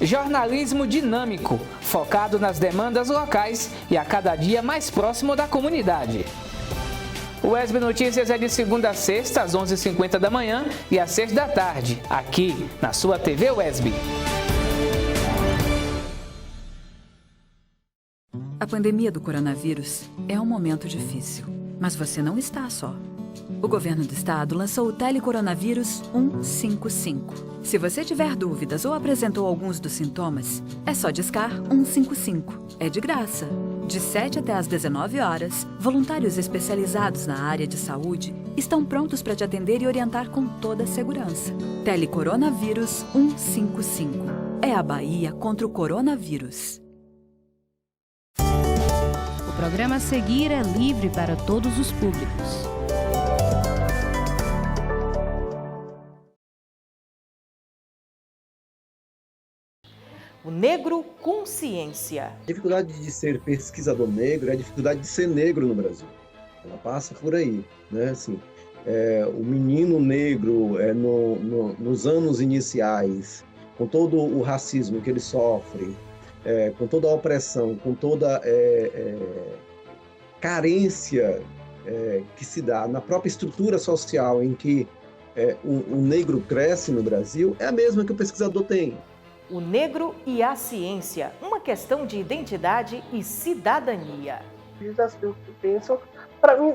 Jornalismo dinâmico, focado nas demandas locais e a cada dia mais próximo da comunidade. O UESB Notícias é de segunda a sexta, às 11h50 da manhã e às 6 da tarde, aqui na sua TV UESB. A pandemia do coronavírus é um momento difícil, mas você não está só. O governo do estado lançou o Telecoronavírus 155. Se você tiver dúvidas ou apresentou alguns dos sintomas, é só discar 155. É de graça. De 7 até às 19 horas, voluntários especializados na área de saúde estão prontos para te atender e orientar com toda a segurança. Telecoronavírus 155. É a Bahia contra o coronavírus. O programa a seguir é livre para todos os públicos. O negro com ciência. A dificuldade de ser pesquisador negro é a dificuldade de ser negro no Brasil. Ela passa por aí, né? Assim, o menino negro, nos anos iniciais, com todo o racismo que ele sofre, com toda a opressão, com toda carência que se dá na própria estrutura social em que o negro cresce no Brasil, é a mesma que o pesquisador tem. O negro e a ciência, uma questão de identidade e cidadania. O desafio que penso, para mim,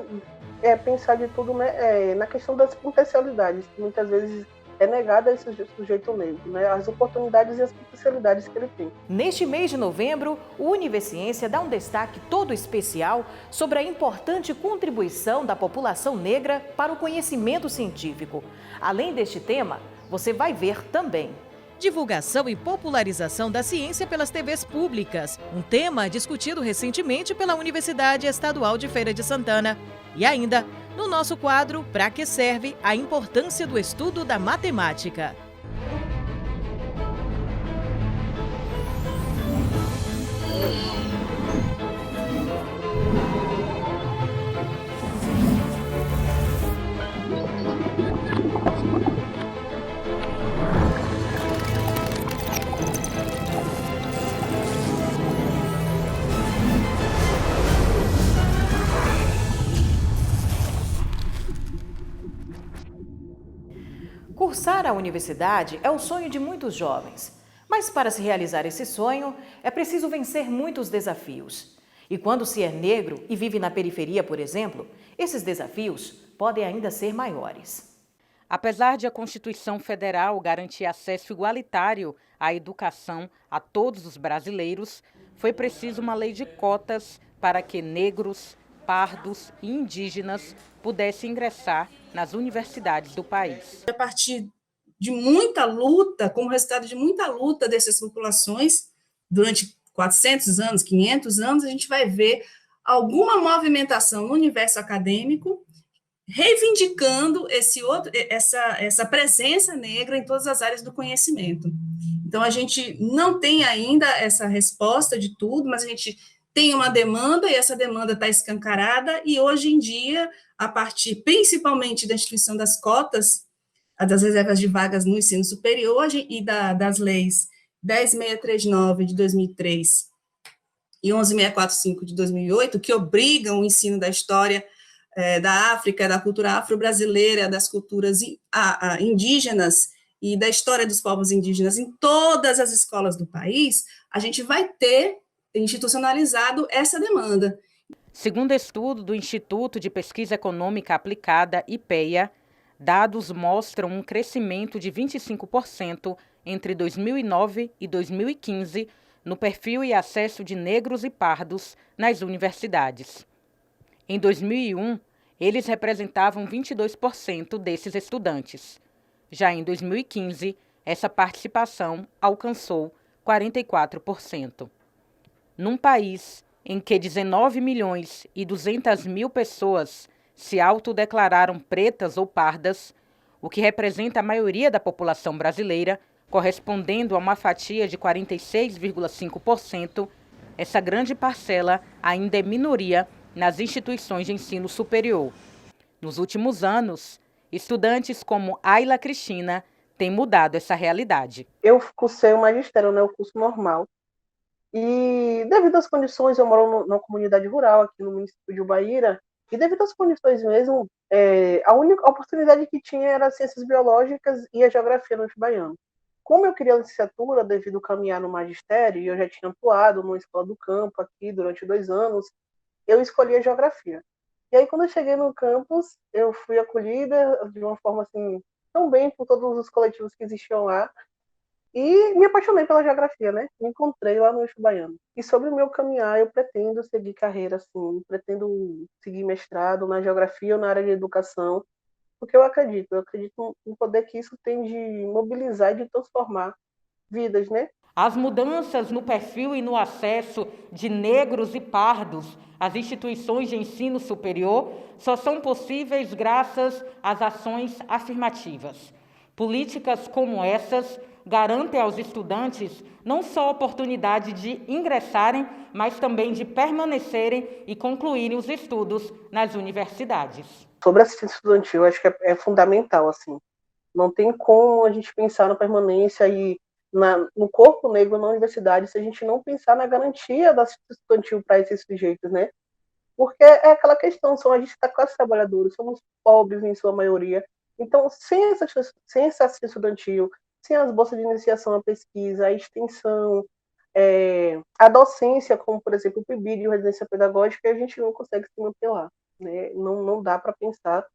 é pensar de tudo, né, na questão das potencialidades, que muitas vezes é negada a esse sujeito negro, né, as oportunidades e as potencialidades que ele tem. Neste mês de novembro, o Univerciência dá um destaque todo especial sobre a importante contribuição da população negra para o conhecimento científico. Além deste tema, você vai ver também divulgação e popularização da ciência pelas TVs públicas, um tema discutido recentemente pela Universidade Estadual de Feira de Santana. E ainda, no nosso quadro, Pra que serve a importância do estudo da matemática? Cursar a universidade é o sonho de muitos jovens, mas para se realizar esse sonho é preciso vencer muitos desafios. E quando se é negro e vive na periferia, por exemplo, esses desafios podem ainda ser maiores. Apesar de a Constituição Federal garantir acesso igualitário à educação a todos os brasileiros, foi preciso uma lei de cotas para que negros, pardos e indígenas pudessem ingressar nas universidades do país. A partir de muita luta, como resultado de muita luta dessas populações, durante 400 anos, 500 anos, a gente vai ver alguma movimentação no universo acadêmico reivindicando essa presença negra em todas as áreas do conhecimento. Então, a gente não tem ainda essa resposta de tudo, mas a gente tem uma demanda, e essa demanda está escancarada, e hoje em dia, a partir principalmente da instituição das cotas, das reservas de vagas no ensino superior e das leis 10.639 de 2003 e 11.645 de 2008, que obrigam o ensino da história da África, da cultura afro-brasileira, das culturas indígenas e da história dos povos indígenas em todas as escolas do país, a gente vai ter institucionalizado essa demanda. Segundo estudo do Instituto de Pesquisa Econômica Aplicada, IPEA, dados mostram um crescimento de 25% entre 2009 e 2015 no perfil e acesso de negros e pardos nas universidades. Em 2001, eles representavam 22% desses estudantes. Já em 2015, essa participação alcançou 44%. Num país em que 19.200.000 pessoas se autodeclararam pretas ou pardas, o que representa a maioria da população brasileira, correspondendo a uma fatia de 46,5%, essa grande parcela ainda é minoria nas instituições de ensino superior. Nos últimos anos, estudantes como Ayla Cristina tem mudado essa realidade. Eu cursei o magistério, né, o curso normal. E devido às condições, eu moro numa comunidade rural aqui no município de Ubaíra, e devido às condições mesmo, a única oportunidade que tinha era ciências biológicas e a geografia no Baiano. Como eu queria licenciatura devido a caminhar no magistério, e eu já tinha atuado numa escola do campo aqui durante 2 anos, eu escolhi a geografia. E aí, quando eu cheguei no campus, eu fui acolhida de uma forma assim, tão bem por todos os coletivos que existiam lá, e me apaixonei pela geografia, né? Me encontrei lá no Eixo Baiano. E sobre o meu caminhar, eu pretendo seguir carreira, assim, pretendo seguir mestrado na geografia ou na área de educação, porque eu acredito no poder que isso tem de mobilizar e de transformar vidas, né? As mudanças no perfil e no acesso de negros e pardos às instituições de ensino superior só são possíveis graças às ações afirmativas. Políticas como essas garantem aos estudantes não só a oportunidade de ingressarem, mas também de permanecerem e concluírem os estudos nas universidades. Sobre assistência estudantil, eu acho que é fundamental, assim. Não tem como a gente pensar na permanência e no corpo negro na universidade se a gente não pensar na garantia da assistência estudantil para esses sujeitos, né? Porque é aquela questão, a gente está classe trabalhadora, somos pobres em sua maioria. Então, sem essa assistência estudantil, sem as bolsas de iniciação à pesquisa, a extensão, a docência, como, por exemplo, o PIBID de residência pedagógica, a gente não consegue se manter lá. Né? Não dá para pensar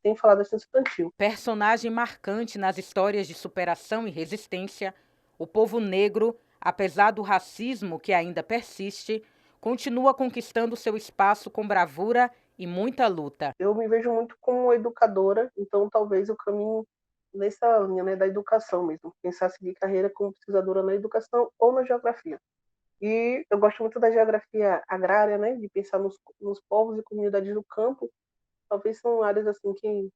sem falar da assistência estudantil. Personagem marcante nas histórias de superação e resistência, o povo negro, apesar do racismo que ainda persiste, continua conquistando seu espaço com bravura e muita luta. Eu me vejo muito como educadora, então talvez eu caminhe nessa linha, né, da educação mesmo, pensar seguir carreira como pesquisadora na educação ou na geografia. E eu gosto muito da geografia agrária, né, de pensar nos povos e comunidades do campo, talvez são áreas assim que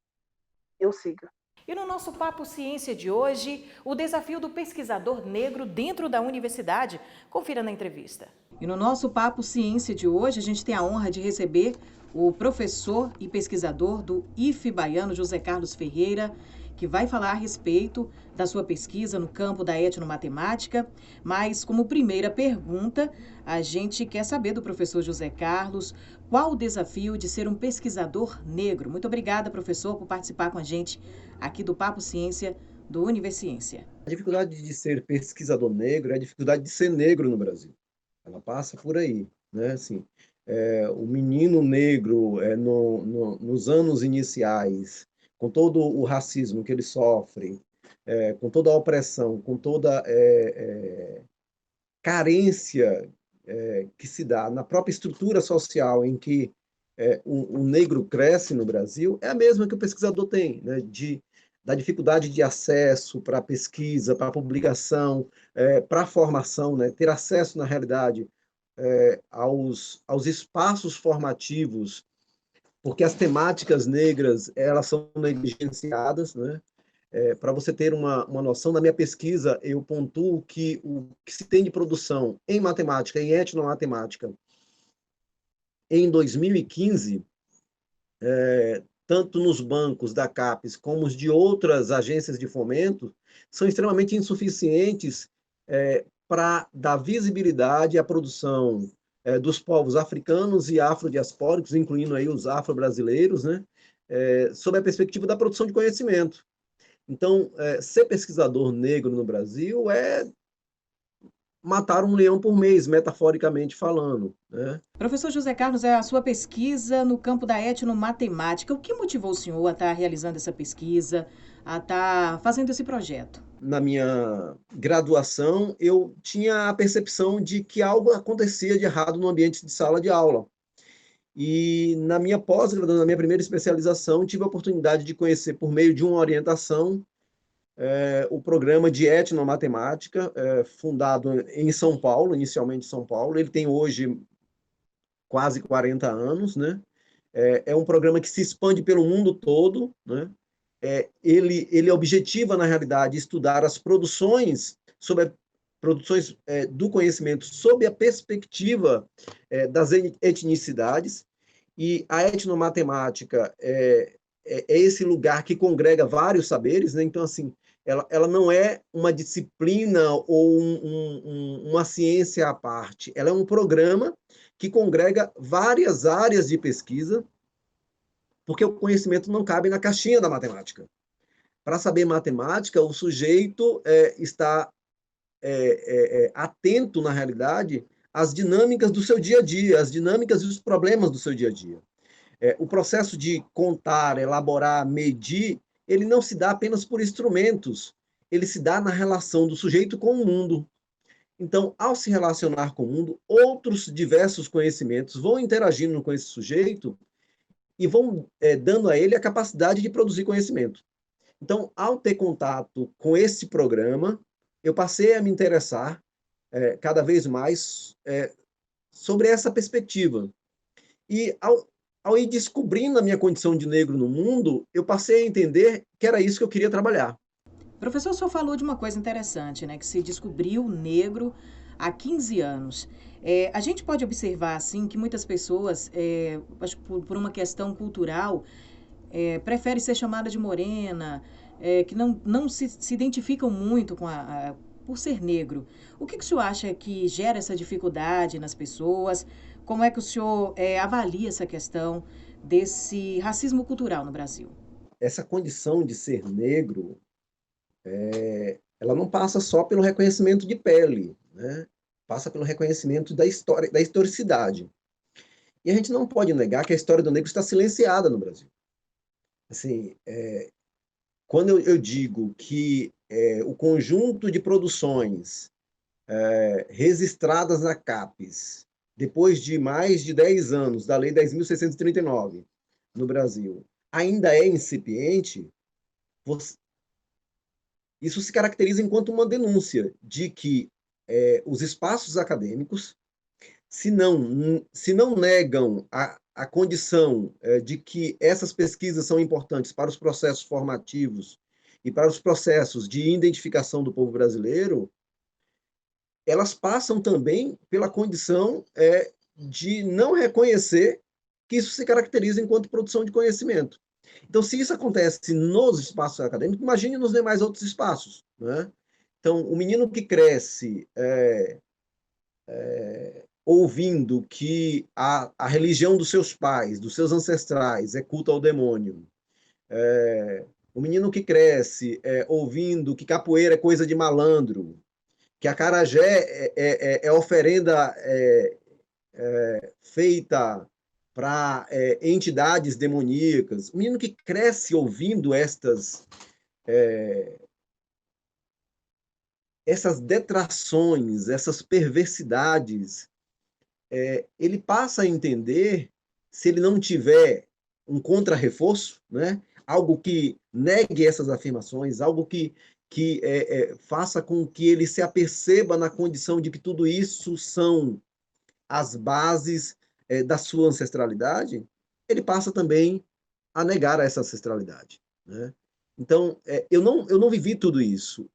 eu siga. E no nosso Papo Ciência de hoje, o desafio do pesquisador negro dentro da universidade. Confira na entrevista. E no nosso Papo Ciência de hoje, a gente tem a honra de receber o professor e pesquisador do IFE Baiano, José Carlos Ferreira, que vai falar a respeito da sua pesquisa no campo da etnomatemática. Mas, como primeira pergunta, a gente quer saber do professor José Carlos qual o desafio de ser um pesquisador negro. Muito obrigada, professor, por participar com a gente aqui do Papo Ciência do Universiência. A dificuldade de ser pesquisador negro é a dificuldade de ser negro no Brasil. Ela passa por aí, né? Assim, o menino negro, nos anos iniciais, com todo o racismo que ele sofre, com toda a opressão, com toda carência que se dá na própria estrutura social em que o negro cresce no Brasil, é a mesma que o pesquisador tem, né? Da dificuldade de acesso para a pesquisa, para a publicação, para a formação, né? Ter acesso, na realidade, aos espaços formativos, porque as temáticas negras elas são negligenciadas, né? Para você ter uma noção, na minha pesquisa, eu pontuo que o que se tem de produção em matemática, em etnomatemática, em 2015, tanto nos bancos da CAPES como os de outras agências de fomento, são extremamente insuficientes para dar visibilidade à produção dos povos africanos e afrodiaspóricos, incluindo aí os afro-brasileiros, né, sob a perspectiva da produção de conhecimento. Então, ser pesquisador negro no Brasil é matar um leão por mês, metaforicamente falando, né? Professor José Carlos, a sua pesquisa no campo da etnomatemática, o que motivou o senhor a estar realizando essa pesquisa, a estar fazendo esse projeto? Na minha graduação, eu tinha a percepção de que algo acontecia de errado no ambiente de sala de aula. E na minha pós-graduação, na minha primeira especialização, tive a oportunidade de conhecer, por meio de uma orientação, o programa de etnomatemática, fundado em São Paulo, inicialmente em São Paulo. Ele tem hoje quase 40 anos, né? É um programa que se expande pelo mundo todo, né? Ele objetiva, na realidade, estudar as produções do conhecimento sob a perspectiva das etnicidades, e a etnomatemática é esse lugar que congrega vários saberes, né? Então, assim, ela não é uma disciplina ou uma ciência à parte, ela é um programa que congrega várias áreas de pesquisa, porque o conhecimento não cabe na caixinha da matemática. Para saber matemática, o sujeito está atento, na realidade, às dinâmicas do seu dia a dia, às dinâmicas e os problemas do seu dia a dia. O processo de contar, elaborar, medir, ele não se dá apenas por instrumentos, ele se dá na relação do sujeito com o mundo. Então, ao se relacionar com o mundo, outros diversos conhecimentos vão interagindo com esse sujeito e vão dando a ele a capacidade de produzir conhecimento. Então, ao ter contato com esse programa, eu passei a me interessar cada vez mais sobre essa perspectiva. E ao ir descobrindo a minha condição de negro no mundo, eu passei a entender que era isso que eu queria trabalhar. Professor, o senhor falou de uma coisa interessante, né? Que se descobriu negro há 15 anos. A gente pode observar, assim, que muitas pessoas, acho que por uma questão cultural, preferem ser chamada de morena, que não se identificam muito com por ser negro. O que o senhor acha que gera essa dificuldade nas pessoas? Como é que o senhor avalia essa questão desse racismo cultural no Brasil? Essa condição de ser negro, ela não passa só pelo reconhecimento de pele, né? Passa pelo reconhecimento da história, da historicidade. E a gente não pode negar que a história do negro está silenciada no Brasil. Assim, quando eu digo que o conjunto de produções registradas na CAPES, depois de mais de 10 anos da Lei 10.639 no Brasil, ainda é incipiente, isso se caracteriza enquanto uma denúncia de que os espaços acadêmicos, se não negam a condição de que essas pesquisas são importantes para os processos formativos e para os processos de identificação do povo brasileiro, elas passam também pela condição de não reconhecer que isso se caracteriza enquanto produção de conhecimento. Então, se isso acontece nos espaços acadêmicos, imagine nos demais outros espaços, né? Então, o menino que cresce ouvindo que a religião dos seus pais, dos seus ancestrais, é culto ao demônio, o menino que cresce ouvindo que capoeira é coisa de malandro, que acarajé é oferenda feita para entidades demoníacas. O menino que cresce ouvindo essas detrações, essas perversidades, ele passa a entender, se ele não tiver um contra-reforço, né? Algo que negue essas afirmações, algo que faça com que ele se aperceba na condição de que tudo isso são as bases da sua ancestralidade, ele passa também a negar essa ancestralidade, né? Então, eu não vivi tudo isso.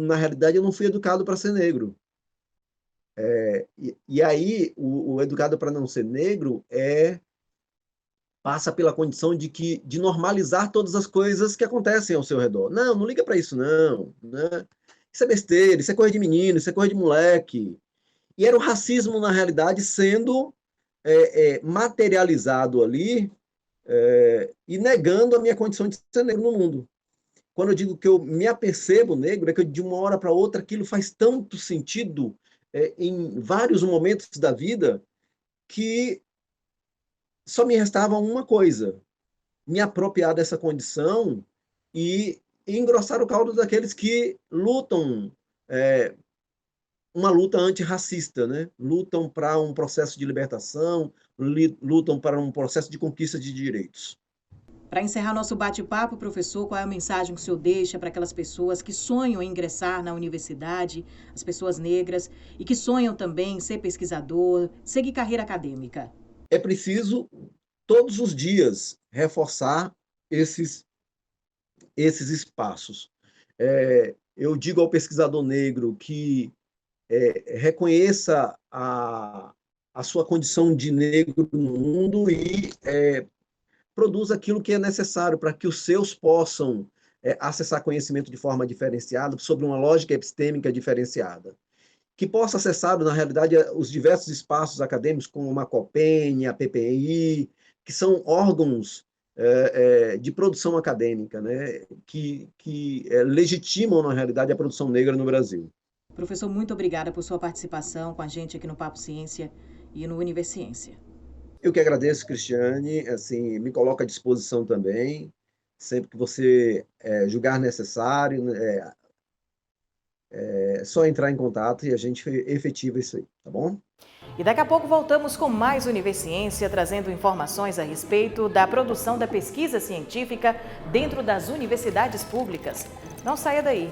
Na realidade, eu não fui educado para ser negro. E aí, o educado para não ser negro passa pela condição de normalizar todas as coisas que acontecem ao seu redor. Não liga para isso, não, né? Isso é besteira, isso é coisa de menino, isso é coisa de moleque. E era o racismo, na realidade, sendo materializado ali e negando a minha condição de ser negro no mundo. Quando eu digo que eu me apercebo negro, é que de uma hora para outra aquilo faz tanto sentido em vários momentos da vida que só me restava uma coisa: me apropriar dessa condição e engrossar o caldo daqueles que lutam uma luta antirracista, né? Lutam para um processo de libertação, lutam para um processo de conquista de direitos. Para encerrar nosso bate-papo, professor, qual é a mensagem que o senhor deixa para aquelas pessoas que sonham em ingressar na universidade, as pessoas negras, e que sonham também em ser pesquisador, seguir carreira acadêmica? É preciso, todos os dias, reforçar esses espaços. Eu digo ao pesquisador negro que reconheça a sua condição de negro no mundo e produza aquilo que é necessário para que os seus possam acessar conhecimento de forma diferenciada, sobre uma lógica epistêmica diferenciada, que possa acessar, na realidade, os diversos espaços acadêmicos, como a COPEN, a PPI, que são órgãos de produção acadêmica, né, que legitimam, na realidade, a produção negra no Brasil. Professor, muito obrigada por sua participação com a gente aqui no Papo Ciência e no Universiência. Eu que agradeço, Cristiane, assim, me coloco à disposição também, sempre que você julgar necessário, é só entrar em contato e a gente efetiva isso aí, tá bom? E daqui a pouco voltamos com mais Universiência, trazendo informações a respeito da produção da pesquisa científica dentro das universidades públicas. Não saia daí.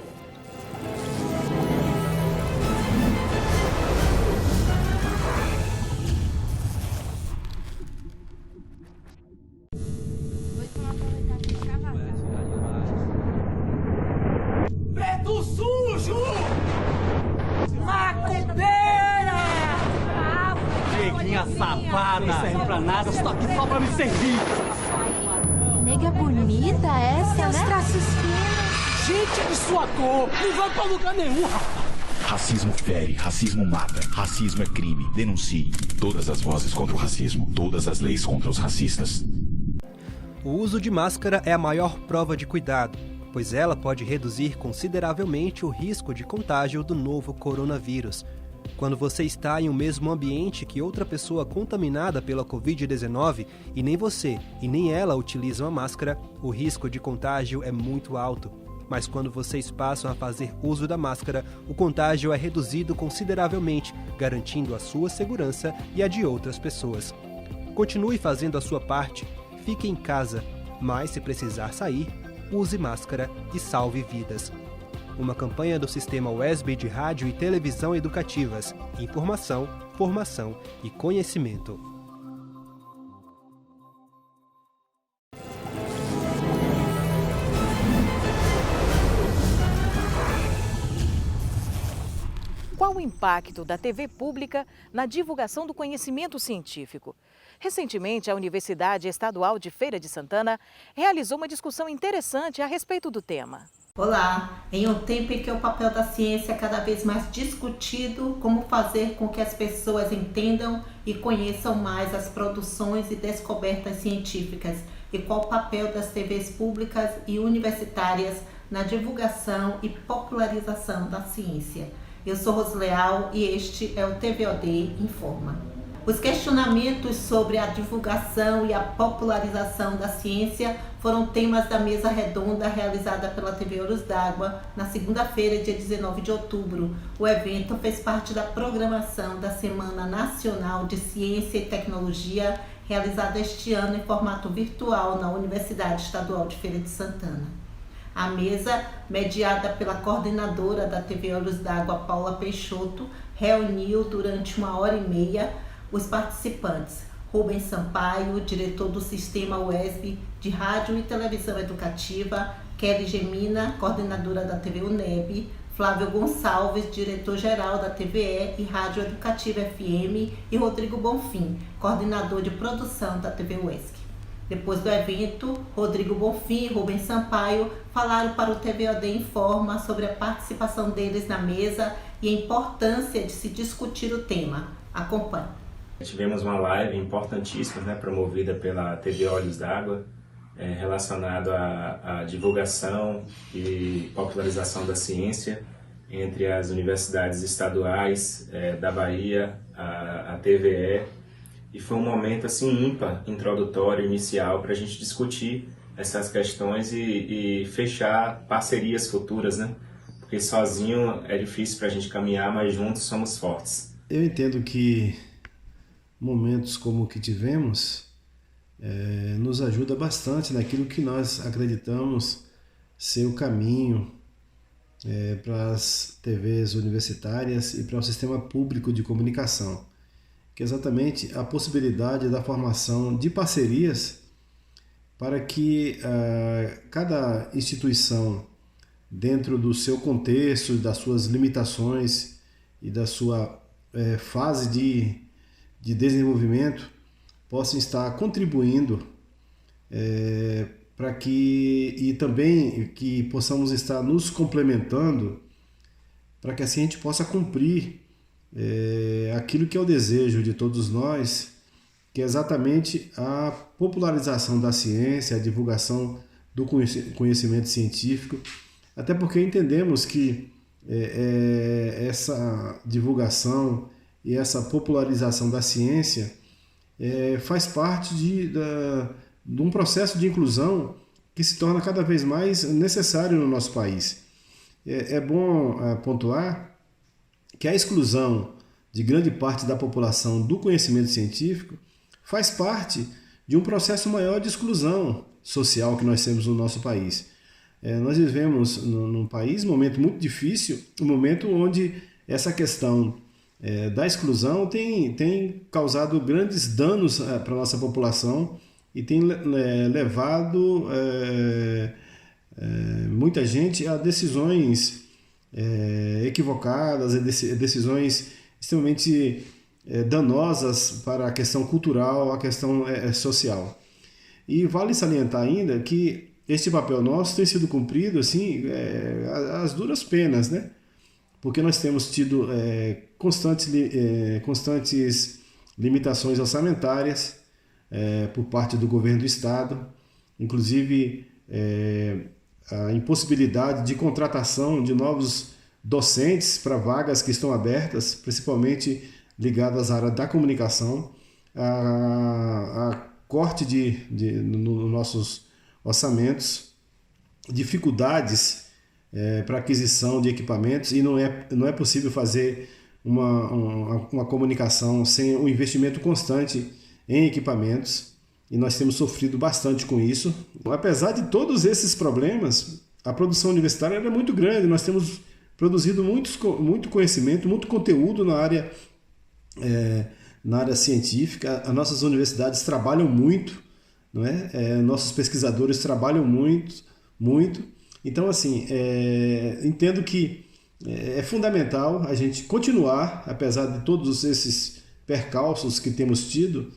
Preto sujo! Macumbeira! Neguinha safada! Não serve pra nada, eu tô aqui só pra me servir! Nega bonita essa, né? Traços finos. Gente de sua cor! Não vai pra lugar nenhum, rapaz! Racismo fere, racismo mata, racismo é crime. Denuncie. Todas as vozes contra o racismo, todas as leis contra os racistas. O uso de máscara é a maior prova de cuidado, pois ela pode reduzir consideravelmente o risco de contágio do novo coronavírus. Quando você está em um mesmo ambiente que outra pessoa contaminada pela Covid-19 e nem você e nem ela utilizam a máscara, o risco de contágio é muito alto. Mas quando vocês passam a fazer uso da máscara, o contágio é reduzido consideravelmente, garantindo a sua segurança e a de outras pessoas. Continue fazendo a sua parte, fique em casa, mas se precisar sair, use máscara e salve vidas. Uma campanha do Sistema WESB de Rádio e Televisão Educativas. Informação, formação e conhecimento. Qual o impacto da TV pública na divulgação do conhecimento científico? Recentemente, a Universidade Estadual de Feira de Santana realizou uma discussão interessante a respeito do tema. Olá! Em um tempo em que o papel da ciência é cada vez mais discutido, como fazer com que as pessoas entendam e conheçam mais as produções e descobertas científicas e qual o papel das TVs públicas e universitárias na divulgação e popularização da ciência. Eu sou Rosleal e este é o TVOD Informa. Os questionamentos sobre a divulgação e a popularização da ciência foram temas da mesa redonda realizada pela TV Olhos d'Água na segunda-feira, dia 19 de outubro. O evento fez parte da programação da Semana Nacional de Ciência e Tecnologia, realizada este ano em formato virtual na Universidade Estadual de Feira de Santana. A mesa, mediada pela coordenadora da TV Olhos d'Água, Paula Peixoto, reuniu durante 1h30 os participantes: Rubens Sampaio, diretor do Sistema WESB de Rádio e Televisão Educativa, Kelly Gemina, coordenadora da TV UNEB, Flávio Gonçalves, diretor-geral da TVE e Rádio Educativa FM, e Rodrigo Bonfim, coordenador de produção da TV UESC. Depois do evento, Rodrigo Bonfim e Rubens Sampaio falaram para o TVOD Informa sobre a participação deles na mesa e a importância de se discutir o tema. Acompanhe. Tivemos uma live importantíssima, promovida pela TV Olhos d'Água, relacionado à divulgação e popularização da ciência entre as universidades estaduais da Bahia, a TVE, e foi um momento assim ímpar, introdutório, inicial, para a gente discutir essas questões e fechar parcerias futuras, porque sozinho é difícil para a gente caminhar, mas juntos somos fortes. Eu entendo que momentos como o que tivemos nos ajuda bastante naquilo que nós acreditamos ser o caminho para as TVs universitárias e para o sistema público de comunicação, que é exatamente a possibilidade da formação de parcerias para que cada instituição, dentro do seu contexto, das suas limitações e da sua fase de desenvolvimento, possam estar contribuindo para que também que possamos estar nos complementando, para que assim a gente possa cumprir aquilo que é o desejo de todos nós, que é exatamente a popularização da ciência, a divulgação do conhecimento científico, até porque entendemos que essa divulgação e essa popularização da ciência faz parte de um processo de inclusão que se torna cada vez mais necessário no nosso país. É bom pontuar que a exclusão de grande parte da população do conhecimento científico faz parte de um processo maior de exclusão social que nós temos no nosso país. Nós vivemos num país um momento muito difícil, um momento onde essa questão da exclusão tem causado grandes danos para a nossa população e tem levado muita gente a decisões equivocadas, decisões extremamente danosas para a questão cultural, a questão social. E vale salientar ainda que este papel nosso tem sido cumprido assim, às duras penas, né? Porque nós temos tido constantes limitações orçamentárias por parte do governo do Estado, inclusive a impossibilidade de contratação de novos docentes para vagas que estão abertas, principalmente ligadas à área da comunicação, a corte nos nossos orçamentos, dificuldades para aquisição de equipamentos, e não é possível fazer uma comunicação sem um investimento constante em equipamentos, e nós temos sofrido bastante com isso. Apesar de todos esses problemas, a produção universitária é muito grande, nós temos produzido muito conhecimento, muito conteúdo na área científica. As nossas universidades trabalham muito, não é? Nossos pesquisadores trabalham muito. Então, assim, entendo que é fundamental a gente continuar, apesar de todos esses percalços que temos tido,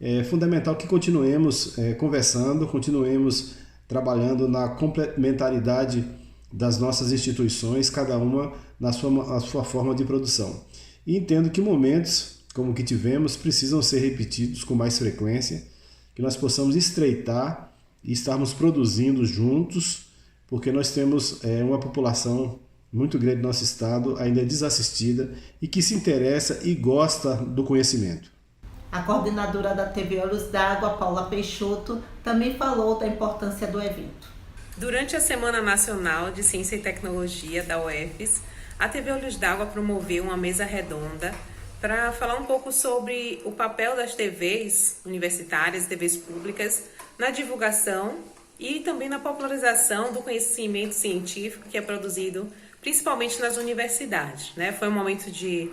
é fundamental que continuemos conversando, continuemos trabalhando na complementaridade das nossas instituições, cada uma na sua forma de produção. E entendo que momentos como o que tivemos precisam ser repetidos com mais frequência, que nós possamos estreitar e estarmos produzindo juntos, porque nós temos uma população muito grande do nosso estado, ainda desassistida, e que se interessa e gosta do conhecimento. A coordenadora da TV Olhos d'Água, Paula Peixoto, também falou da importância do evento. Durante a Semana Nacional de Ciência e Tecnologia da UFES, a TV Olhos d'Água promoveu uma mesa redonda para falar um pouco sobre o papel das TVs universitárias, TVs públicas, na divulgação e também na popularização do conhecimento científico que é produzido principalmente nas universidades, né? Foi um momento de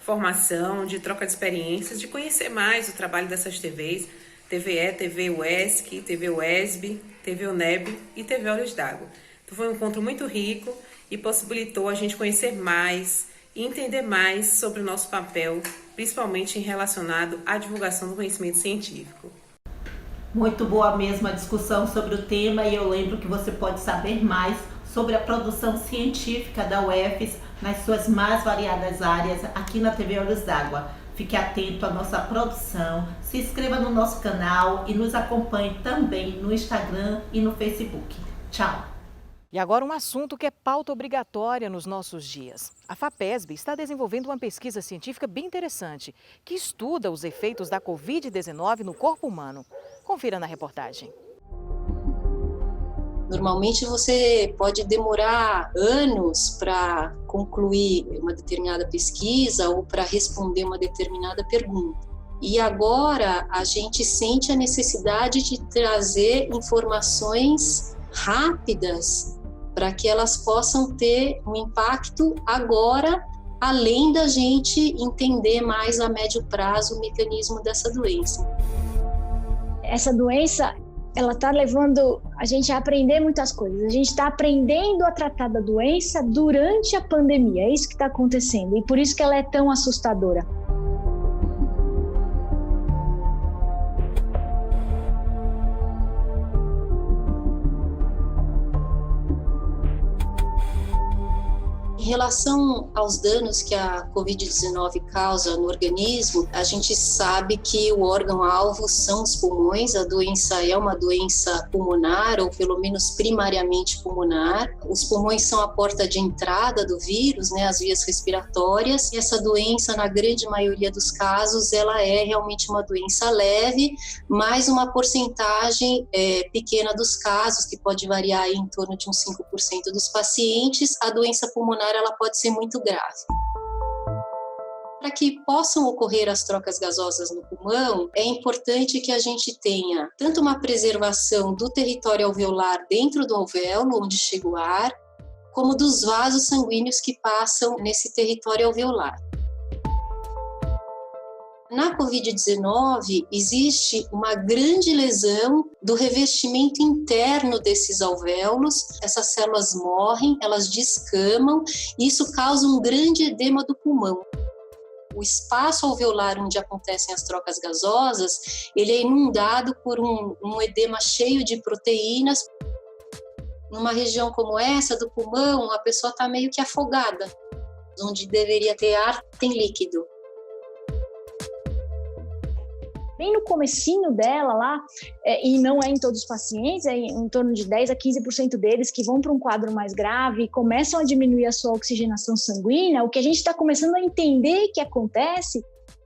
formação, de troca de experiências, de conhecer mais o trabalho dessas TVs, TVE, TV UESC, TV UESB, TV UNEB e TV Olhos d'Água. Então foi um encontro muito rico e possibilitou a gente conhecer mais e entender mais sobre o nosso papel, principalmente relacionado à divulgação do conhecimento científico. Muito boa mesmo a discussão sobre o tema, e eu lembro que você pode saber mais sobre a produção científica da UFES nas suas mais variadas áreas aqui na TV Olhos d'Água. Fique atento à nossa produção, se inscreva no nosso canal e nos acompanhe também no Instagram e no Facebook. Tchau! E agora um assunto que é pauta obrigatória nos nossos dias. A FAPESB está desenvolvendo uma pesquisa científica bem interessante, que estuda os efeitos da Covid-19 no corpo humano. Confira na reportagem. Normalmente você pode demorar anos para concluir uma determinada pesquisa ou para responder uma determinada pergunta. E agora a gente sente a necessidade de trazer informações rápidas para que elas possam ter um impacto agora, além da gente entender mais a médio prazo o mecanismo dessa doença. Essa doença, ela está levando a gente a aprender muitas coisas. A gente está aprendendo a tratar da doença durante a pandemia. É isso que está acontecendo e por isso que ela é tão assustadora. Em relação aos danos que a Covid-19 causa no organismo, a gente sabe que o órgão-alvo são os pulmões. A doença é uma doença pulmonar, ou pelo menos primariamente pulmonar. Os pulmões são a porta de entrada do vírus, né, as vias respiratórias. E essa doença, na grande maioria dos casos, ela é realmente uma doença leve, mas uma porcentagem pequena dos casos, que pode variar em torno de uns 5% dos pacientes, a doença pulmonar ela pode ser muito grave. Para que possam ocorrer as trocas gasosas no pulmão, é importante que a gente tenha tanto uma preservação do território alveolar dentro do alvéolo, onde chega o ar, como dos vasos sanguíneos que passam nesse território alveolar. Na Covid-19, existe uma grande lesão do revestimento interno desses alvéolos. Essas células morrem, elas descamam, e isso causa um grande edema do pulmão. O espaço alveolar onde acontecem as trocas gasosas, ele é inundado por um edema cheio de proteínas. Numa região como essa do pulmão, a pessoa está meio que afogada. Onde deveria ter ar, tem líquido. Bem no comecinho dela lá, e não é em todos os pacientes, é em torno de 10 a 15% deles que vão para um quadro mais grave e começam a diminuir a sua oxigenação sanguínea. O que a gente está começando a entender que acontece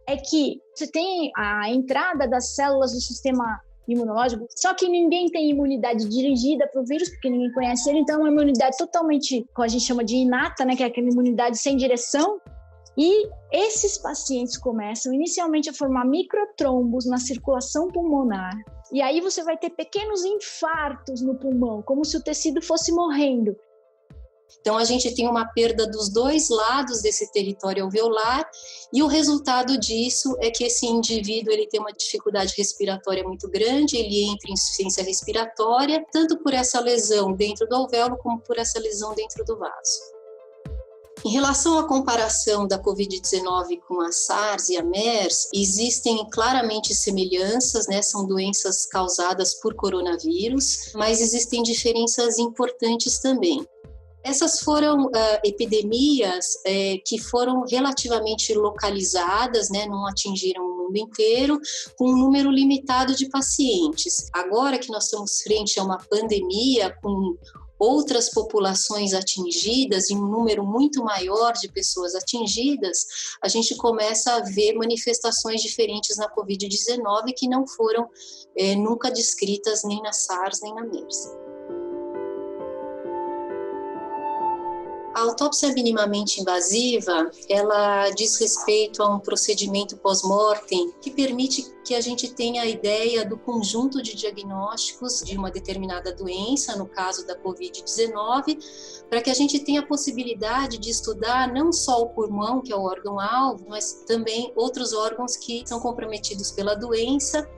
é que você tem a entrada das células do sistema imunológico, só que ninguém tem imunidade dirigida para o vírus, porque ninguém conhece ele, então é uma imunidade totalmente, como a gente chama de inata, né, que é aquela imunidade sem direção. E esses pacientes começam inicialmente a formar microtrombos na circulação pulmonar. E aí você vai ter pequenos infartos no pulmão, como se o tecido fosse morrendo. Então, a gente tem uma perda dos dois lados desse território alveolar, e o resultado disso é que esse indivíduo ele tem uma dificuldade respiratória muito grande, ele entra em insuficiência respiratória, tanto por essa lesão dentro do alvéolo, como por essa lesão dentro do vaso. Em relação à comparação da Covid-19 com a SARS e a MERS, existem claramente semelhanças, né? São doenças causadas por coronavírus, mas existem diferenças importantes também. Essas foram epidemias que foram relativamente localizadas, né? Não atingiram o mundo inteiro, com um número limitado de pacientes. Agora que nós estamos frente a uma pandemia com outras populações atingidas e um número muito maior de pessoas atingidas, a gente começa a ver manifestações diferentes na Covid-19 que não foram nunca descritas nem na SARS nem na MERS. A autópsia minimamente invasiva, ela diz respeito a um procedimento pós-mortem que permite que a gente tenha a ideia do conjunto de diagnósticos de uma determinada doença, no caso da Covid-19, para que a gente tenha a possibilidade de estudar não só o pulmão, que é o órgão-alvo, mas também outros órgãos que são comprometidos pela doença.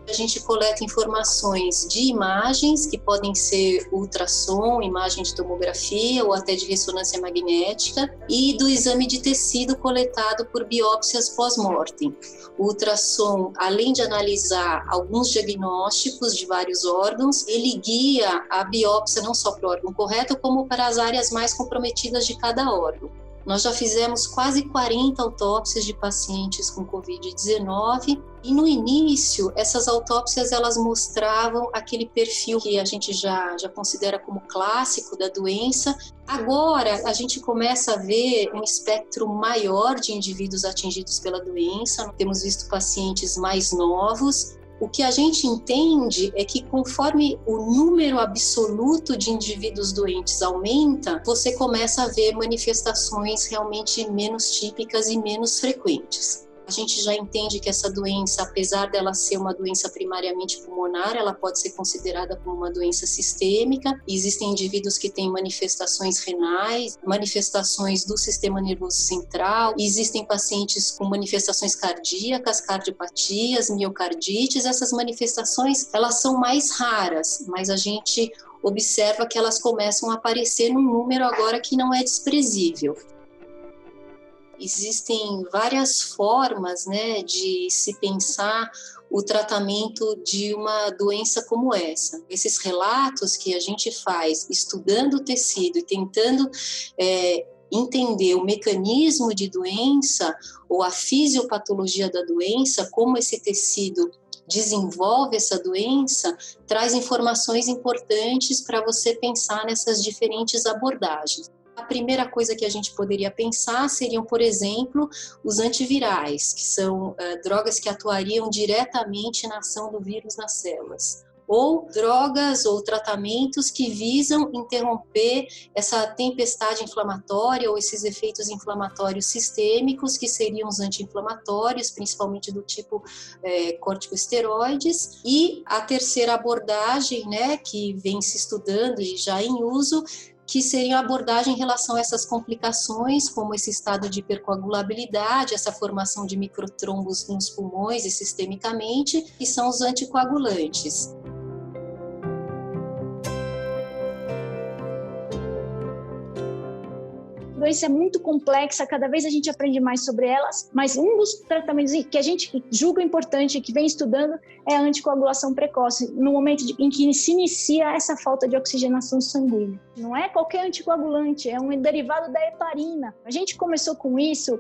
A gente coleta informações de imagens, que podem ser ultrassom, imagem de tomografia ou até de ressonância magnética, e do exame de tecido coletado por biópsias pós-mortem. O ultrassom, além de analisar alguns diagnósticos de vários órgãos, ele guia a biópsia não só para o órgão correto, como para as áreas mais comprometidas de cada órgão. Nós já fizemos quase 40 autópsias de pacientes com Covid-19 e no início essas autópsias elas mostravam aquele perfil que a gente já considera como clássico da doença. Agora a gente começa a ver um espectro maior de indivíduos atingidos pela doença, temos visto pacientes mais novos. O que a gente entende é que conforme o número absoluto de indivíduos doentes aumenta, você começa a ver manifestações realmente menos típicas e menos frequentes. A gente já entende que essa doença, apesar dela ser uma doença primariamente pulmonar, ela pode ser considerada como uma doença sistêmica. Existem indivíduos que têm manifestações renais, manifestações do sistema nervoso central, existem pacientes com manifestações cardíacas, cardiopatias, miocardites. Essas manifestações, elas são mais raras, mas a gente observa que elas começam a aparecer num número agora que não é desprezível. Existem várias formas, né, de se pensar o tratamento de uma doença como essa. Esses relatos que a gente faz estudando o tecido e tentando entender o mecanismo de doença ou a fisiopatologia da doença, como esse tecido desenvolve essa doença, traz informações importantes para você pensar nessas diferentes abordagens. A primeira coisa que a gente poderia pensar seriam, por exemplo, os antivirais, que são drogas que atuariam diretamente na ação do vírus nas células, ou drogas ou tratamentos que visam interromper essa tempestade inflamatória ou esses efeitos inflamatórios sistêmicos, que seriam os anti-inflamatórios, principalmente do tipo corticosteroides. E a terceira abordagem, né, que vem se estudando e já em uso, que seria a abordagem em relação a essas complicações, como esse estado de hipercoagulabilidade, essa formação de microtrombos nos pulmões e sistemicamente, que são os anticoagulantes. A doença é muito complexa, cada vez a gente aprende mais sobre elas, mas um dos tratamentos que a gente julga importante, que vem estudando, é a anticoagulação precoce, no momento em que se inicia essa falta de oxigenação sanguínea. Não é qualquer anticoagulante, é um derivado da heparina. A gente começou com isso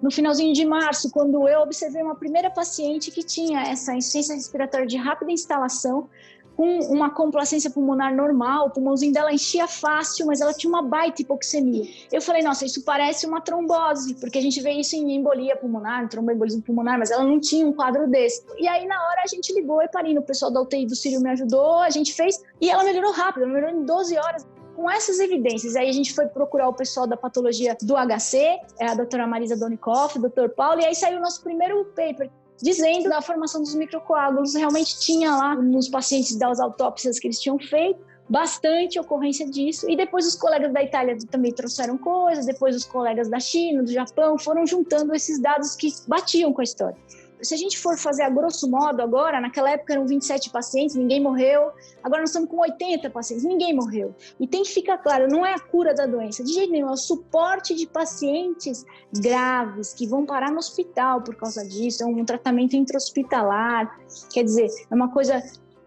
no finalzinho de março, quando eu observei uma primeira paciente que tinha essa insuficiência respiratória de rápida instalação, com uma complacência pulmonar normal, o pulmãozinho dela enchia fácil, mas ela tinha uma baita hipoxemia. Eu falei, nossa, isso parece uma trombose, porque a gente vê isso em embolia pulmonar, tromboembolismo pulmonar, mas ela não tinha um quadro desse. E aí, na hora, a gente ligou a heparina, o pessoal da UTI do Sírio me ajudou, a gente fez, e ela melhorou rápido, ela melhorou em 12 horas. Com essas evidências, aí a gente foi procurar o pessoal da patologia do HC, a doutora Marisa Donikoff, o doutor Paulo, e aí saiu o nosso primeiro paper, dizendo da formação dos microcoágulos. Realmente tinha lá nos pacientes das autópsias que eles tinham feito bastante ocorrência disso, e depois os colegas da Itália também trouxeram coisas, depois os colegas da China, do Japão, foram juntando esses dados que batiam com a história. Se a gente for fazer a grosso modo agora, naquela época eram 27 pacientes, ninguém morreu, agora nós estamos com 80 pacientes, ninguém morreu. E tem que ficar claro, não é a cura da doença, de jeito nenhum, é o suporte de pacientes graves que vão parar no hospital por causa disso, é um tratamento intra-hospitalar, quer dizer, é uma coisa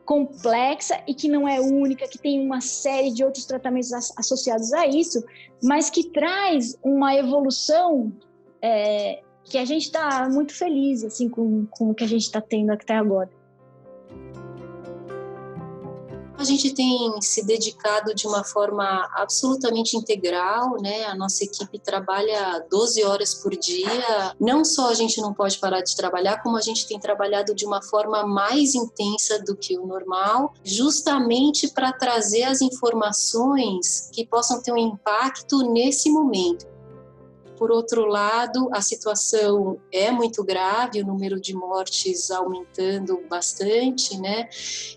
complexa e que não é única, que tem uma série de outros tratamentos associados a isso, mas que traz uma evolução que a gente está muito feliz assim, com o que a gente está tendo até agora. A gente tem se dedicado de uma forma absolutamente integral, né? A nossa equipe trabalha 12 horas por dia. Não só a gente não pode parar de trabalhar, como a gente tem trabalhado de uma forma mais intensa do que o normal, justamente para trazer as informações que possam ter um impacto nesse momento. Por outro lado, a situação é muito grave, o número de mortes aumentando bastante, né?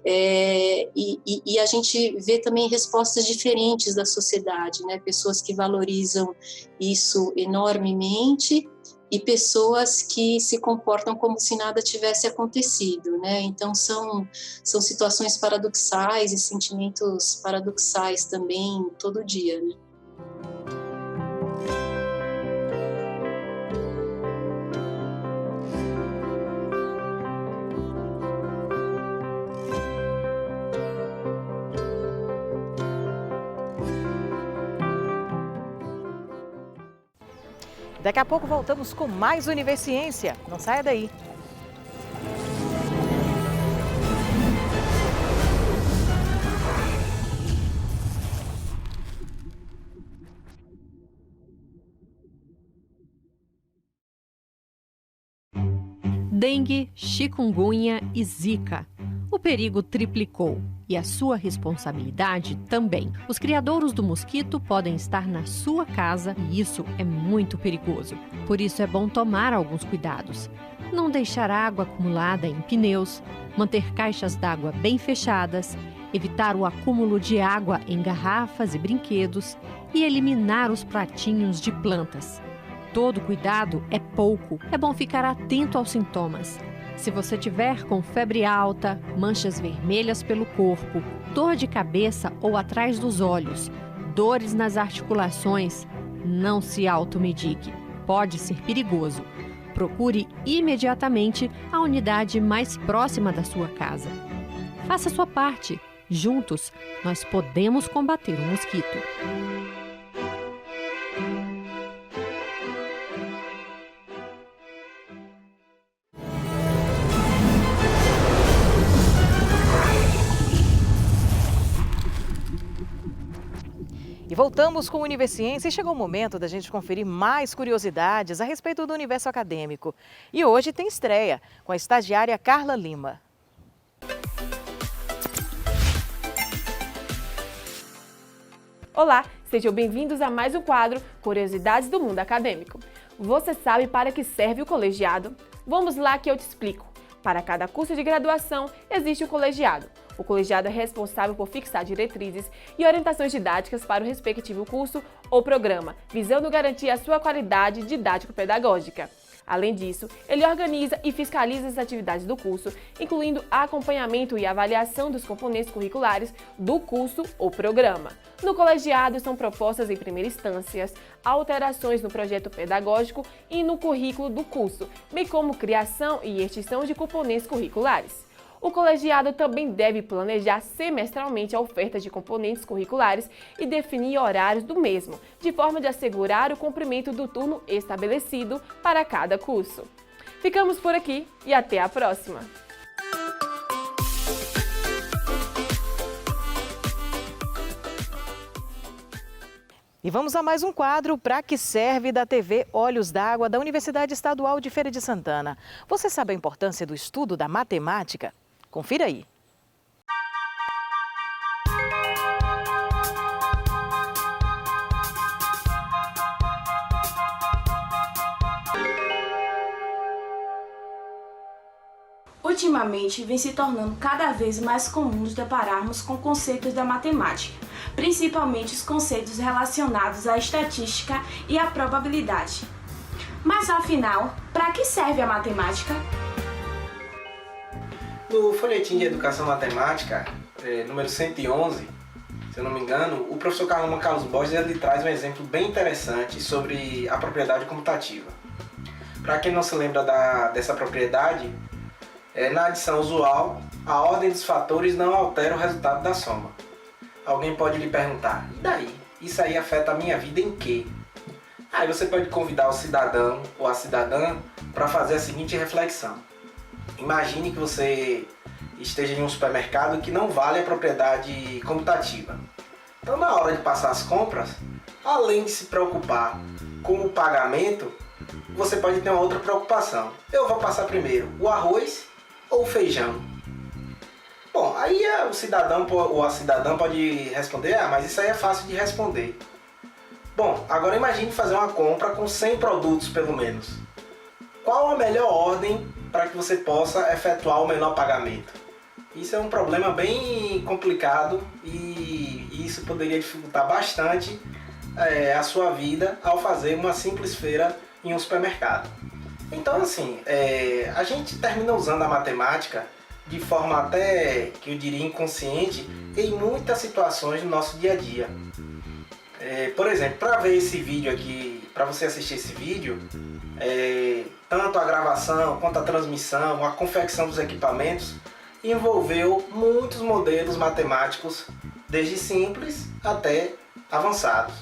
E a gente vê também respostas diferentes da sociedade, né? Pessoas que valorizam isso enormemente e pessoas que se comportam como se nada tivesse acontecido, né? Então são situações paradoxais e sentimentos paradoxais também todo dia, né? Daqui a pouco voltamos com mais Universiência. Não saia daí. Dengue, chikungunya e zika. O perigo triplicou e a sua responsabilidade também. Os criadouros do mosquito podem estar na sua casa e isso é muito perigoso. Por isso é bom tomar alguns cuidados. Não deixar água acumulada em pneus, manter caixas d'água bem fechadas, evitar o acúmulo de água em garrafas e brinquedos e eliminar os pratinhos de plantas. Todo cuidado é pouco. É bom ficar atento aos sintomas. Se você tiver com febre alta, manchas vermelhas pelo corpo, dor de cabeça ou atrás dos olhos, dores nas articulações, não se automedique. Pode ser perigoso. Procure imediatamente a unidade mais próxima da sua casa. Faça sua parte. Juntos, nós podemos combater o mosquito. Voltamos com o Univerciência e chegou o momento da gente conferir mais curiosidades a respeito do universo acadêmico. E hoje tem estreia com a estagiária Carla Lima. Olá, sejam bem-vindos a mais um quadro Curiosidades do Mundo Acadêmico. Você sabe para que serve o colegiado? Vamos lá que eu te explico. Para cada curso de graduação existe o colegiado. O colegiado é responsável por fixar diretrizes e orientações didáticas para o respectivo curso ou programa, visando garantir a sua qualidade didático-pedagógica. Além disso, ele organiza e fiscaliza as atividades do curso, incluindo acompanhamento e avaliação dos componentes curriculares do curso ou programa. No colegiado são propostas em primeira instância alterações no projeto pedagógico e no currículo do curso, bem como criação e extinção de componentes curriculares. O colegiado também deve planejar semestralmente a oferta de componentes curriculares e definir horários do mesmo, de forma de assegurar o cumprimento do turno estabelecido para cada curso. Ficamos por aqui e até a próxima! E vamos a mais um quadro Pra que serve da TV Olhos d'Água da Universidade Estadual de Feira de Santana. Você sabe a importância do estudo da matemática? Confira aí. Ultimamente, vem se tornando cada vez mais comum nos depararmos com conceitos da matemática, principalmente os conceitos relacionados à estatística e à probabilidade. Mas afinal, para que serve a matemática? No folhetim de Educação Matemática, número 111, se eu não me engano, o professor Carlos Borges ele traz um exemplo bem interessante sobre a propriedade comutativa. Para quem não se lembra dessa propriedade, na adição usual, a ordem dos fatores não altera o resultado da soma. Alguém pode lhe perguntar, e daí? Isso aí afeta a minha vida em quê? Aí você pode convidar o cidadão ou a cidadã para fazer a seguinte reflexão. Imagine que você esteja em um supermercado que não vale a propriedade comutativa. Então, na hora de passar as compras, além de se preocupar com o pagamento, você pode ter uma outra preocupação. Eu vou passar primeiro o arroz ou o feijão? Bom, aí o cidadão ou a cidadã pode responder, mas isso aí é fácil de responder. Bom, agora imagine fazer uma compra com 100 produtos pelo menos. Qual a melhor ordem para que você possa efetuar o menor pagamento? Isso é um problema bem complicado e isso poderia dificultar bastante a sua vida ao fazer uma simples feira em um supermercado. Então, assim, a gente termina usando a matemática de forma até, que eu diria, inconsciente em muitas situações do nosso dia a dia. Por exemplo, para ver esse vídeo aqui, para você assistir esse vídeo, tanto a gravação quanto a transmissão, a confecção dos equipamentos, envolveu muitos modelos matemáticos, desde simples até avançados.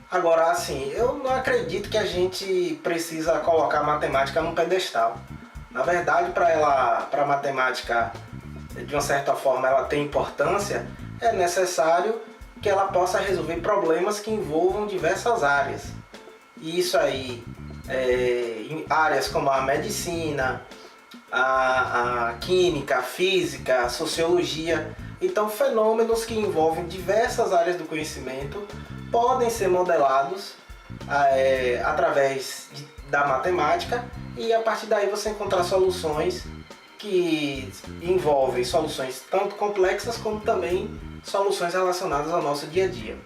Agora, assim, eu não acredito que a gente precisa colocar a matemática num pedestal. Na verdade, para a matemática, de uma certa forma, ela ter importância, é necessário que ela possa resolver problemas que envolvam diversas áreas. E isso aí, em áreas como a medicina, a química, a física, a sociologia. Então, fenômenos que envolvem diversas áreas do conhecimento podem ser modelados através da matemática e a partir daí você encontrar soluções que envolvem soluções tanto complexas como também soluções relacionadas ao nosso dia a dia.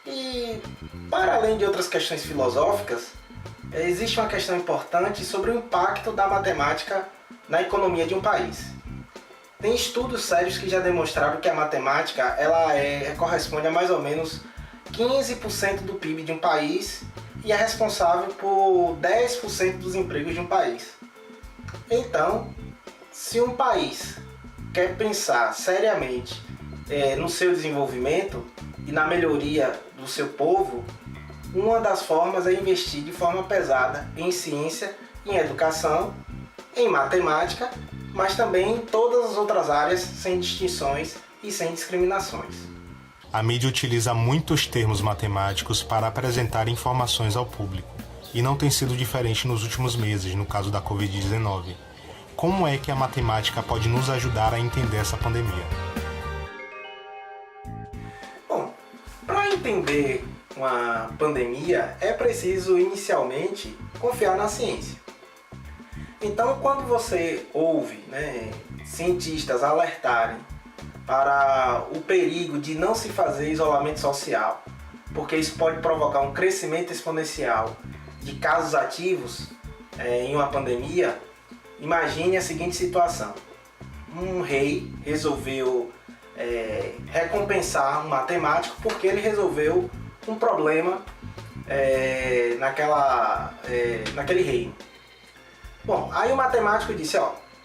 E para além de outras questões filosóficas, existe uma questão importante sobre o impacto da matemática na economia de um país. Tem estudos sérios que já demonstraram que a matemática ela corresponde a mais ou menos 15% do PIB de um país e é responsável por 10% dos empregos de um país. Então, se um país quer pensar seriamente no seu desenvolvimento e na melhoria do seu povo, uma das formas é investir de forma pesada em ciência, em educação, em matemática, mas também em todas as outras áreas sem distinções e sem discriminações. A mídia utiliza muitos termos matemáticos para apresentar informações ao público, e não tem sido diferente nos últimos meses, no caso da Covid-19. Como é que a matemática pode nos ajudar a entender essa pandemia? Bom, para entender uma pandemia, é preciso inicialmente confiar na ciência. Então, quando você ouve cientistas alertarem para o perigo de não se fazer isolamento social, porque isso pode provocar um crescimento exponencial de casos ativos em uma pandemia, imagine a seguinte situação. Um rei resolveu recompensar um matemático porque ele resolveu um problema naquele reino. Bom, aí o matemático disse,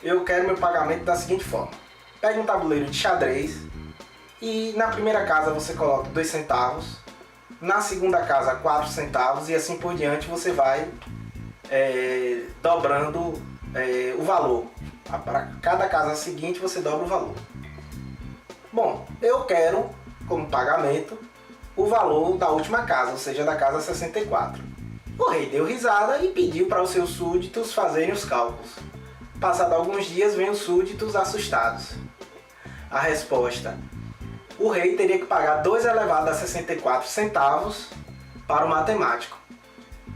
eu quero meu pagamento da seguinte forma. Pega um tabuleiro de xadrez e na primeira casa você coloca 2 centavos, na segunda casa 4 centavos e assim por diante você vai dobrando o valor. Para cada casa seguinte você dobra o valor. Bom, eu quero como pagamento o valor da última casa, ou seja, da casa 64. O rei deu risada e pediu para os seus súditos fazerem os cálculos. Passado alguns dias, vêm os súditos assustados. A resposta: o rei teria que pagar 2 elevado a 64 centavos para o matemático.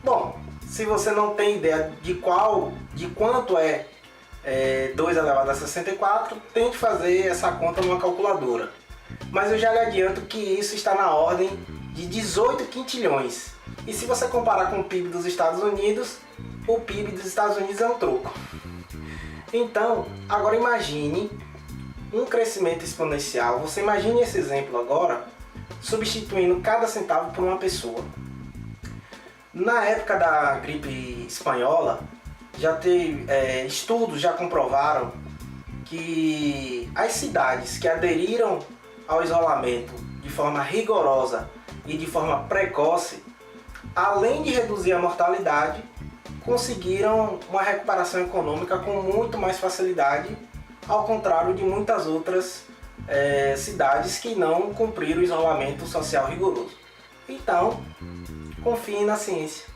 Bom, se você não tem ideia de quanto é 2 elevado a 64, tente fazer essa conta numa calculadora. Mas eu já lhe adianto que isso está na ordem de 18 quintilhões. E se você comparar com o PIB dos Estados Unidos, o PIB dos Estados Unidos é um troco. Então, agora imagine um crescimento exponencial. Você imagine esse exemplo agora, substituindo cada centavo por uma pessoa. Na época da gripe espanhola, estudos já comprovaram que as cidades que aderiram ao isolamento de forma rigorosa e de forma precoce, além de reduzir a mortalidade, conseguiram uma recuperação econômica com muito mais facilidade, ao contrário de muitas outras cidades que não cumpriram o isolamento social rigoroso. Então, confie na ciência.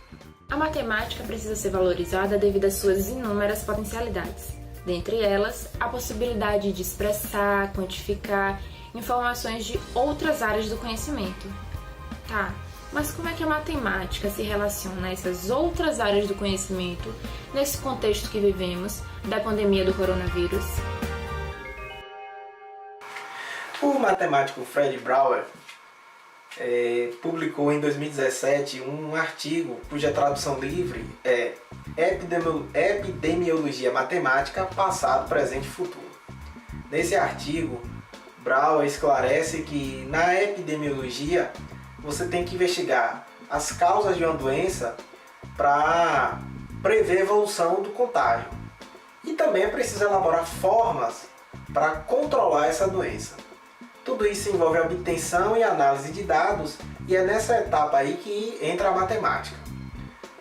A matemática precisa ser valorizada devido às suas inúmeras potencialidades. Dentre elas, a possibilidade de expressar, quantificar informações de outras áreas do conhecimento. Tá, mas como é que a matemática se relaciona a essas outras áreas do conhecimento nesse contexto que vivemos da pandemia do coronavírus? O matemático Fred Brouwer publicou em 2017 um artigo cuja tradução livre é Epidemiologia Matemática, Passado, Presente e Futuro. Nesse artigo, Brouwer esclarece que na epidemiologia você tem que investigar as causas de uma doença para prever a evolução do contágio. E também é preciso elaborar formas para controlar essa doença. Tudo isso envolve a obtenção e análise de dados, e é nessa etapa aí que entra a matemática.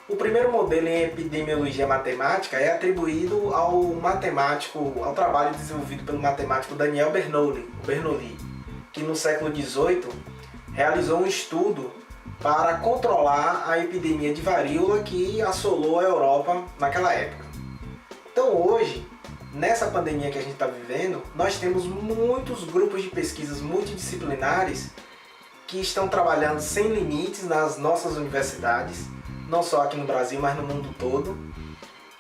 O primeiro modelo em epidemiologia matemática é atribuído ao trabalho desenvolvido pelo matemático Daniel Bernoulli, que no século XVIII realizou um estudo para controlar a epidemia de varíola que assolou a Europa naquela época. Então hoje, nessa pandemia que a gente está vivendo, nós temos muitos grupos de pesquisas multidisciplinares que estão trabalhando sem limites nas nossas universidades, não só aqui no Brasil, mas no mundo todo,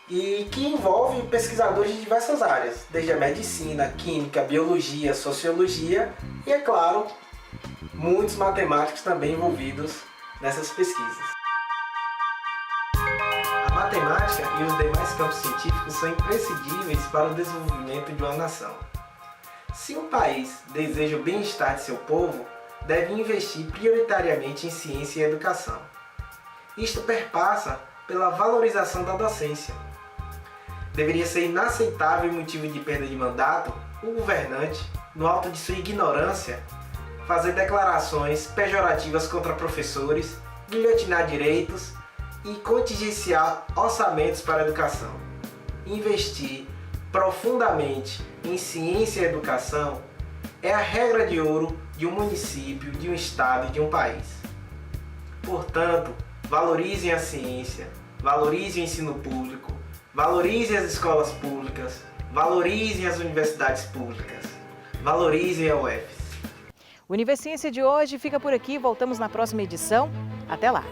e que envolve pesquisadores de diversas áreas, desde a medicina, química, biologia, sociologia e, é claro, muitos matemáticos também envolvidos nessas pesquisas. A matemática e os demais campos científicos são imprescindíveis para o desenvolvimento de uma nação. Se um país deseja o bem-estar de seu povo, deve investir prioritariamente em ciência e educação. Isto perpassa pela valorização da docência. Deveria ser inaceitável e motivo de perda de mandato o governante, no alto de sua ignorância, fazer declarações pejorativas contra professores, guilhotinar direitos e contingenciar orçamentos para a educação. Investir profundamente em ciência e educação é a regra de ouro de um município, de um estado e de um país. Portanto, valorizem a ciência, valorizem o ensino público, valorizem as escolas públicas, valorizem as universidades públicas, valorizem a UFES. O Universiência de hoje fica por aqui, voltamos na próxima edição. Até lá!